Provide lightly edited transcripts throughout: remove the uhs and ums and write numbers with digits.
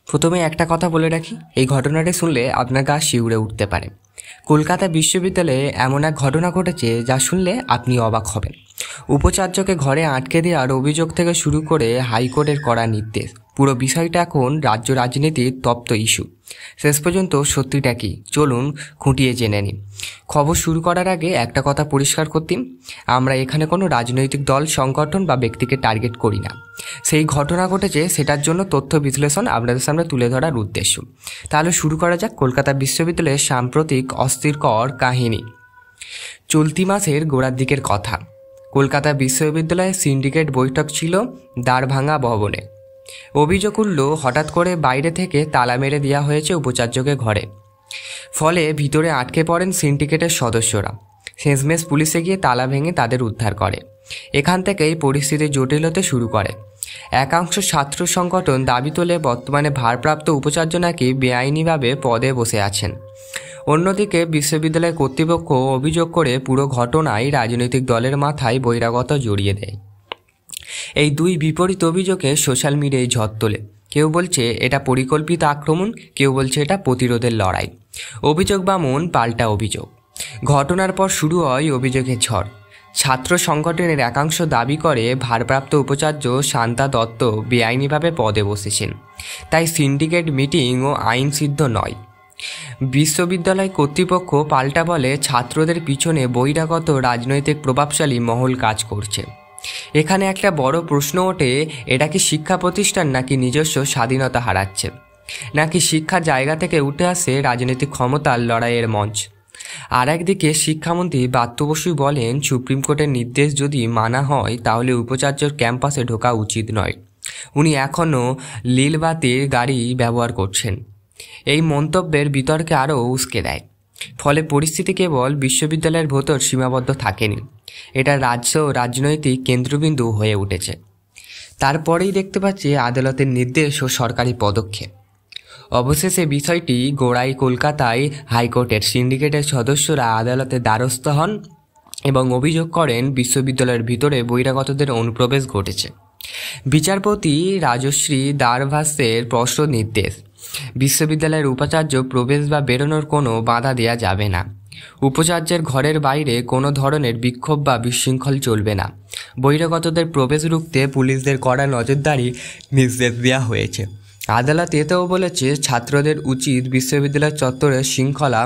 প্রথমে একটা কথা বলে রাখি, এই ঘটনাটি শুনলে আপনার গা শিউরে উঠতে পারে। কলকাতা বিশ্ববিদ্যালয়ে এমন এক ঘটনা ঘটেছে যা শুনলে আপনি অবাক হবেন। উপাচার্যকে ঘরে আটকে দেওয়ার অভিযোগ থেকে শুরু করে হাইকোর্টের কড়া নির্দেশ, পুরো বিষয়টা এখন রাজ্য রাজনীতির তপ্ত ইস্যু। শেষ পর্যন্ত সত্যিটা কি, চলুন খুঁটিয়ে জেনে নিন। খবর শুরু করার আগে একটা কথা পরিষ্কার করতেন, আমরা এখানে কোনো রাজনৈতিক দল, সংগঠন বা ব্যক্তিকে টার্গেট করি না। সেই ঘটনা ঘটেছে, সেটার জন্য তথ্য বিশ্লেষণ আপনাদের সামনে তুলে ধরার উদ্দেশ্য। তাহলে শুরু করা যাক কলকাতা বিশ্ববিদ্যালয়ের সাম্প্রতিক অস্থিরকর কাহিনী। চলতি মাসের গোড়ার দিকের কথা। কলকাতা বিশ্ববিদ্যালয়ের সিন্ডিকেট বৈঠক ছিল দ্বারভাঙা ভবনে। অভিযোগ উঠল, হঠাৎ করে বাইরে থেকে তালা মেরে দেওয়া হয়েছে উপাচার্যকে ঘরে। ফলে ভিতরে আটকে পড়েন সিন্ডিকেটের সদস্যরা। শেষমেশ পুলিশে গিয়ে তালা ভেঙে তাদের উদ্ধার করে। এখান থেকেই পরিস্থিতি জটিল হতে শুরু করে। একাংশ ছাত্র সংগঠন দাবি তোলে বর্তমানে ভারপ্রাপ্ত উপাচার্য নাকি বেআইনিভাবে পদে বসে আছেন। অন্যদিকে বিশ্ববিদ্যালয় কর্তৃপক্ষ অভিযোগ করে পুরো ঘটনায় রাজনৈতিক দলের মাথায় বহিরাগত জড়িয়ে দেয়। এই দুই বিপরীত অভিযোগে সোশ্যাল মিডিয়ায় ঝড় তোলে। কেউ বলছে এটা পরিকল্পিত আক্রমণ, কেউ বলছে এটা প্রতিরোধের লড়াই। অভিযোগ বামন পাল্টা অভিযোগ। ঘটনার পর শুরু হয় অভিযোগের ঝড়। ছাত্র সংগঠনের একাংশ দাবি করে ভারপ্রাপ্ত উপাচার্য শান্তা দত্ত বেআইনিভাবে পদে বসেছেন, তাই সিন্ডিকেট মিটিং ও আইন সিদ্ধ নয়। বিশ্ববিদ্যালয় কর্তৃপক্ষ পাল্টা বলে ছাত্রদের পিছনে বহিরাগত রাজনৈতিক প্রভাবশালী মহল কাজ করছে। এখানে একটা বড় প্রশ্ন ওঠে, এটা কি শিক্ষা প্রতিষ্ঠান নাকি নিজস্ব স্বাধীনতা হারাচ্ছে, নাকি শিক্ষার জায়গা থেকে উঠে আসে রাজনৈতিক ক্ষমতার লড়াইয়ের মঞ্চ? আর একদিকে শিক্ষামন্ত্রী ব্রাত্য বসু বলেন, সুপ্রিম কোর্টের নির্দেশ যদি মানা হয় তাহলে উপাচার্যর ক্যাম্পাসে ঢোকা উচিত নয়। উনি এখনও লীলবাতির গাড়ি ব্যবহার করছেন। এই মন্তব্যের বিতর্কে আরও উস্কে দেয়। ফলে পরিস্থিতি কেবল বিশ্ববিদ্যালয়ের ভেতর সীমাবদ্ধ থাকেনি, এটা রাজ্য রাজনৈতিক কেন্দ্রবিন্দু হয়ে উঠেছে। তারপরেই দেখতে পাচ্ছি আদালতের নির্দেশ ও সরকারি পদক্ষেপ। অবশেষে বিষয়টি গোড়ায় কলকাতায় হাইকোর্টের সিন্ডিকেটের সদস্যরা আদালতে দ্বারস্থ হন এবং অভিযোগ করেন বিশ্ববিদ্যালয়ের ভিতরে বহিরাগতদের অনুপ্রবেশ ঘটেছে। বিচারপতি রাজশ্রী দারভাসের স্পষ্ট নির্দেশ, বিশ্ববিদ্যালয়ের উপাচার্য প্রবেশ বা বেরোনোর কোনো বাধা দেওয়া যাবে না। উপাচার্যের ঘরের বাইরে কোনো ধরনের বিক্ষোভ বা বিশৃঙ্খল চলবে না। বহিরাগতদের প্রবেশ রুখতে পুলিশদের কড়া নজরদারি নির্দেশ দেওয়া হয়েছে। আদালত এতেও বলেছে, ছাত্রদের উচিত বিশ্ববিদ্যালয় চত্বরে শৃঙ্খলা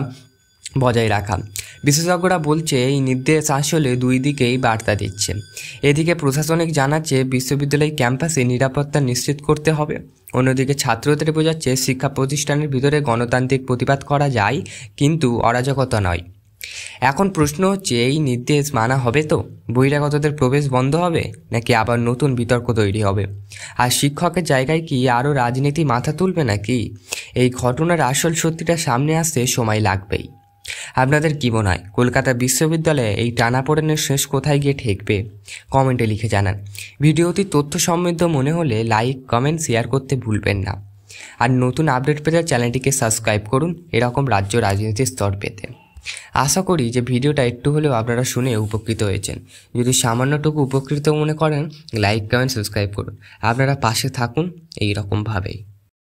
বজায় রাখা। বিশেষজ্ঞরা বলছে এই নির্দেশ আসলে দুই দিকেই বার্তা দিচ্ছে। এদিকে প্রশাসনিক জানাচ্ছে বিশ্ববিদ্যালয় ক্যাম্পাসে নিরাপত্তা নিশ্চিত করতে হবে। অন্যদিকে ছাত্রদের বোঝাচ্ছে শিক্ষা প্রতিষ্ঠানের ভিতরে গণতান্ত্রিক প্রতিবাদ করা যায়, কিন্তু অরাজকতা নয়। এখন প্রশ্ন হচ্ছে, এই নির্দেশ মানা হবে তো? বহিরাগতদের প্রবেশ বন্ধ হবে, নাকি আবার নতুন বিতর্ক তৈরি হবে? আর শিক্ষকের জায়গায় কি আরও রাজনীতি মাথা তুলবে নাকি? এই ঘটনার আসল সত্যিটা সামনে আসতে সময় লাগবেই। আপনাদের কী মনে হয়, কলকাতা বিশ্ববিদ্যালয়ে এই টানাপোড়েনের শেষ কোথায় গিয়ে ঠেকবে? কমেন্টে লিখে জানান। ভিডিওটি তথ্য সমৃদ্ধ মনে হলে লাইক, কমেন্ট, শেয়ার করতে ভুলবেন না। আর নতুন আপডেট পেতে চ্যানেলটিকে সাবস্ক্রাইব করুন এরকম রাজ্য রাজনীতির স্তর পেতে। আশা করি যে ভিডিওটা একটু হলেও আপনারা শুনে উপকৃত হয়েছেন। যদি সামান্যটুকু উপকৃত মনে করেন, লাইক, কমেন্ট, সাবস্ক্রাইব করুন। আপনারা পাশে থাকুন এইরকমভাবেই।